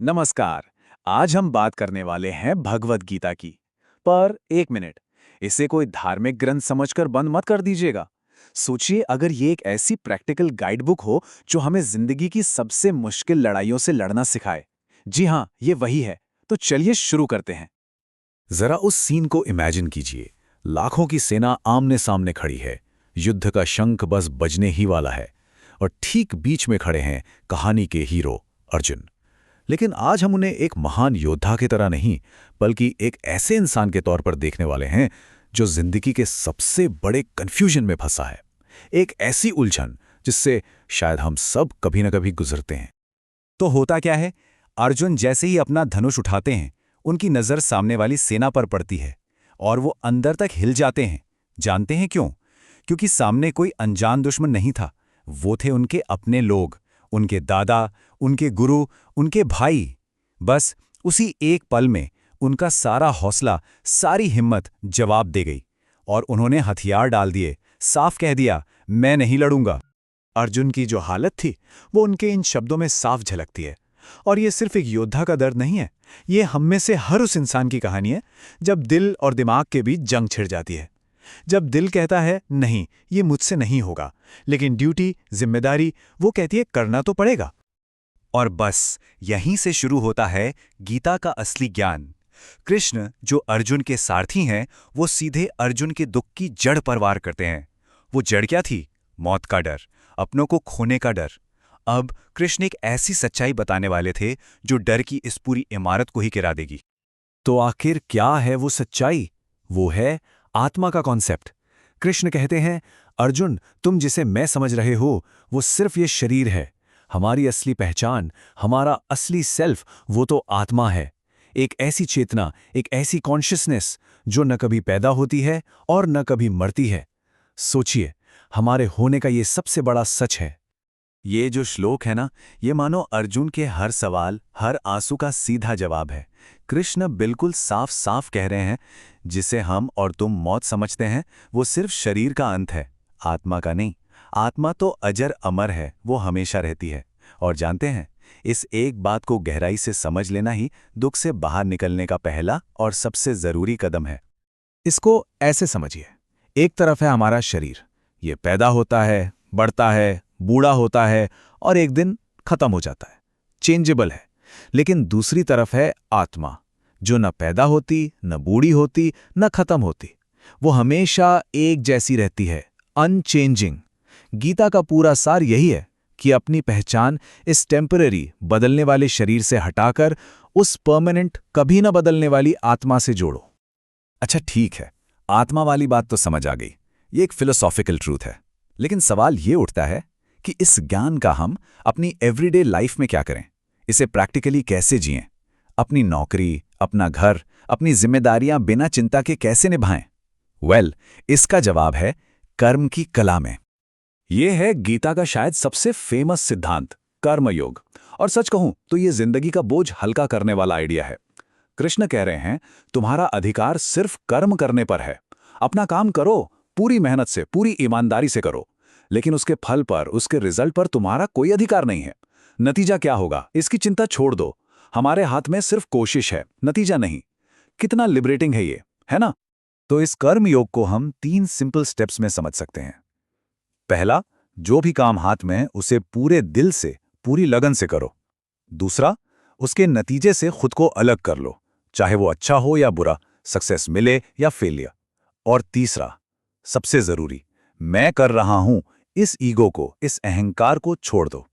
नमस्कार। आज हम बात करने वाले हैं भगवद गीता की। पर एक मिनट, इसे कोई धार्मिक ग्रंथ समझकर बंद मत कर दीजिएगा। सोचिए, अगर ये एक ऐसी प्रैक्टिकल गाइड बुक हो जो हमें जिंदगी की सबसे मुश्किल लड़ाइयों से लड़ना सिखाए। जी हाँ, ये वही है। तो चलिए शुरू करते हैं। जरा उस सीन को इमेजिन कीजिए। लाखों की सेना आमने सामने खड़ी है। युद्ध का शंख बस बजने ही वाला है। और ठीक बीच में खड़े हैं कहानी के हीरो अर्जुन। लेकिन आज हम उन्हें एक महान योद्धा की तरह नहीं, बल्कि एक ऐसे इंसान के तौर पर देखने वाले हैं जो जिंदगी के सबसे बड़े कंफ्यूजन में फंसा है। एक ऐसी उलझन जिससे शायद हम सब कभी न कभी गुजरते हैं। तो होता क्या है, अर्जुन जैसे ही अपना धनुष उठाते हैं, उनकी नजर सामने वाली सेना पर पड़ती है और वो अंदर तक हिल जाते हैं। जानते हैं क्यों? क्योंकि सामने कोई अनजान दुश्मन नहीं था। वो थे उनके अपने लोग, उनके दादा, उनके गुरु, उनके भाई। बस उसी एक पल में उनका सारा हौसला, सारी हिम्मत जवाब दे गई और उन्होंने हथियार डाल दिए। साफ कह दिया, मैं नहीं लड़ूंगा। अर्जुन की जो हालत थी, वो उनके इन शब्दों में साफ झलकती है। और ये सिर्फ एक योद्धा का दर्द नहीं है, ये हम में से हर उस इंसान की कहानी है जब दिल और दिमाग के बीच जंग छिड़ जाती है। जब दिल कहता है नहीं, ये मुझसे नहीं होगा, लेकिन ड्यूटी, जिम्मेदारी, वो कहती है करना तो पड़ेगा। और बस यहीं से शुरू होता है गीता का असली ज्ञान। कृष्ण, जो अर्जुन के सारथी हैं, वो सीधे अर्जुन के दुख की जड़ पर वार करते हैं। वो जड़ क्या थी? मौत का डर, अपनों को खोने का डर। अब कृष्ण एक ऐसी सच्चाई बताने वाले थे जो डर की इस पूरी इमारत को ही गिरा देगी। तो आखिर क्या है वो सच्चाई? वो है आत्मा का कॉन्सेप्ट। कृष्ण कहते हैं, अर्जुन, तुम जिसे मैं समझ रहे हो वो सिर्फ ये शरीर है। हमारी असली पहचान, हमारा असली सेल्फ, वो तो आत्मा है। एक ऐसी चेतना, एक ऐसी कॉन्शियसनेस जो न कभी पैदा होती है और न कभी मरती है। सोचिए, हमारे होने का ये सबसे बड़ा सच है। ये जो श्लोक है ना, ये मानो अर्जुन के हर सवाल, हर आंसू का सीधा जवाब है। कृष्ण बिल्कुल साफ साफ कह रहे हैं, जिसे हम और तुम मौत समझते हैं, वो सिर्फ शरीर का अंत है, आत्मा का नहीं। आत्मा तो अजर अमर है, वो हमेशा रहती है। और जानते हैं, इस एक बात को गहराई से समझ लेना ही दुख से बाहर निकलने का पहला और सबसे जरूरी कदम है। इसको ऐसे समझिए, एक तरफ है हमारा शरीर। ये पैदा होता है, बढ़ता है, बूढ़ा होता है और एक दिन खत्म हो जाता है, चेंजेबल है। लेकिन दूसरी तरफ है आत्मा, जो न पैदा होती, न बूढ़ी होती, न खत्म होती। वो हमेशा एक जैसी रहती है, अनचेंजिंग। गीता का पूरा सार यही है कि अपनी पहचान इस टेम्पररी, बदलने वाले शरीर से हटाकर उस परमानेंट, कभी न बदलने वाली आत्मा से जोड़ो। अच्छा ठीक है, आत्मा वाली बात तो समझ आ गई। ये एक फिलोसॉफिकल ट्रूथ है। लेकिन सवाल ये उठता है कि इस ज्ञान का हम अपनी एवरीडे लाइफ में क्या करें? इसे प्रैक्टिकली कैसे जिएं? अपनी नौकरी, अपना घर, अपनी जिम्मेदारियां बिना चिंता के कैसे निभाएं? इसका जवाब है कर्म की कला में। ये है गीता का शायद सबसे फेमस सिद्धांत, कर्मयोग। और सच कहूं तो ये जिंदगी का बोझ हल्का करने वाला आइडिया है। कृष्ण कह रहे हैं, तुम्हारा अधिकार सिर्फ कर्म करने पर है। अपना काम करो, पूरी मेहनत से, पूरी ईमानदारी से करो। लेकिन उसके फल पर, उसके रिजल्ट पर तुम्हारा कोई अधिकार नहीं है। नतीजा क्या होगा, इसकी चिंता छोड़ दो। हमारे हाथ में सिर्फ कोशिश है, नतीजा नहीं। कितना लिबरेटिंग है ये, है ना? तो इस कर्म योग को हम 3 सिंपल स्टेप्स में समझ सकते हैं। पहला, जो भी काम हाथ में है उसे पूरे दिल से, पूरी लगन से करो। दूसरा, उसके नतीजे से खुद को अलग कर लो, चाहे वो अच्छा हो या बुरा, सक्सेस मिले या फेलियर। और तीसरा, सबसे जरूरी, मैं कर रहा हूं, इस ईगो को, इस अहंकार को छोड़ दो।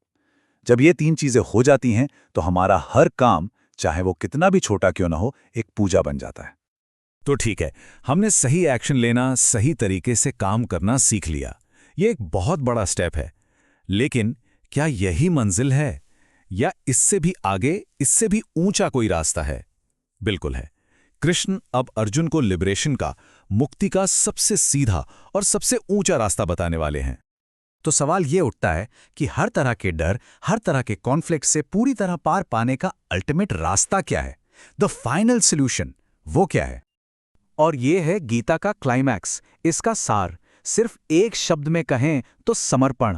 जब ये 3 चीजें हो जाती हैं, तो हमारा हर काम, चाहे वो कितना भी छोटा क्यों ना हो, एक पूजा बन जाता है। तो ठीक है, हमने सही एक्शन लेना, सही तरीके से काम करना सीख लिया। ये एक बहुत बड़ा स्टेप है। लेकिन क्या यही मंजिल है, या इससे भी आगे, इससे भी ऊंचा कोई रास्ता है? बिल्कुल है। कृष्ण अब अर्जुन को लिबरेशन का, मुक्ति का सबसे सीधा और सबसे ऊंचा रास्ता बताने वाले हैं। तो सवाल ये उठता है कि हर तरह के डर, हर तरह के कॉन्फ्लिक्ट से पूरी तरह पार पाने का अल्टीमेट रास्ता क्या है? द फाइनल सॉल्यूशन, वो क्या है? और ये है गीता का क्लाइमैक्स, इसका सार। सिर्फ एक शब्द में कहें तो समर्पण।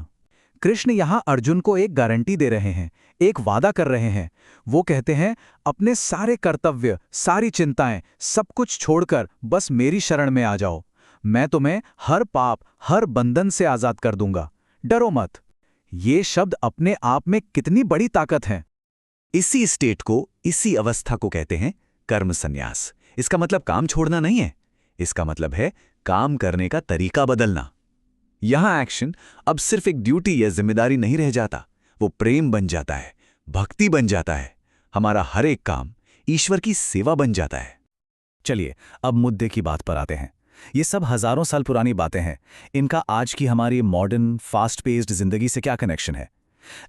कृष्ण यहां अर्जुन को एक गारंटी दे रहे हैं, एक वादा कर रहे हैं। वो कहते हैं, अपने सारे कर्तव्य, सारी चिंताएं, सब कुछ छोड़कर बस मेरी शरण में आ जाओ। मैं तुम्हें हर पाप, हर बंधन से आजाद कर दूंगा। डरो मत। ये शब्द अपने आप में कितनी बड़ी ताकत है। इसी स्टेट को, इसी अवस्था को कहते हैं कर्म संन्यास। इसका मतलब काम छोड़ना नहीं है, इसका मतलब है काम करने का तरीका बदलना। यहां एक्शन अब सिर्फ एक ड्यूटी या जिम्मेदारी नहीं रह जाता, वो प्रेम बन जाता है, भक्ति बन जाता है। हमारा हर एक काम ईश्वर की सेवा बन जाता है। चलिए अब मुद्दे की बात पर आते हैं। ये सब हजारों साल पुरानी बातें हैं, इनका आज की हमारी मॉडर्न फास्ट पेस्ड जिंदगी से क्या कनेक्शन है?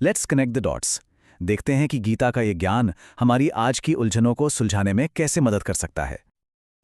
Let's connect the dots. देखते हैं कि गीता का ये ज्ञान हमारी आज की उलझनों को सुलझाने में कैसे मदद कर सकता है।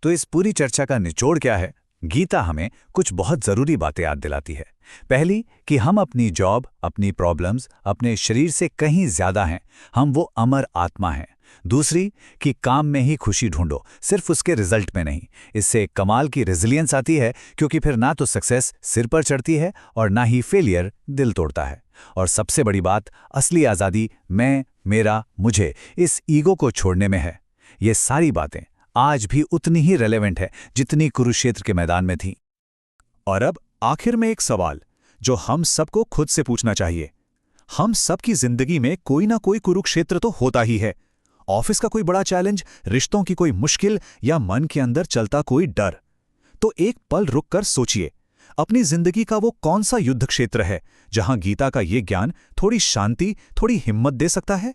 तो इस पूरी चर्चा का निचोड़ क्या है? गीता हमें कुछ बहुत जरूरी बातें याद दिलाती है। पहली, कि हम अपनी जॉब, अपनी प्रॉब्लम्स, अपने शरीर से कहीं ज्यादा हैं, हम वो अमर आत्मा हैं। दूसरी, कि काम में ही खुशी ढूंढो, सिर्फ उसके रिजल्ट में नहीं। इससे कमाल की रेजिलियंस आती है, क्योंकि फिर ना तो सक्सेस सिर पर चढ़ती है और ना ही फेलियर दिल तोड़ता है। और सबसे बड़ी बात, असली आज़ादी मैं, मेरा, मुझे, इस ईगो को छोड़ने में है। ये सारी बातें आज भी उतनी ही रेलेवेंट है जितनी कुरुक्षेत्र के मैदान में थी। और अब आखिर में एक सवाल जो हम सबको खुद से पूछना चाहिए। हम सबकी जिंदगी में कोई ना कोई कुरुक्षेत्र तो होता ही है। ऑफिस का कोई बड़ा चैलेंज, रिश्तों की कोई मुश्किल, या मन के अंदर चलता कोई डर। तो एक पल रुककर सोचिए, अपनी जिंदगी का वो कौन सा युद्ध क्षेत्र है जहां गीता का ये ज्ञान थोड़ी शांति, थोड़ी हिम्मत दे सकता है?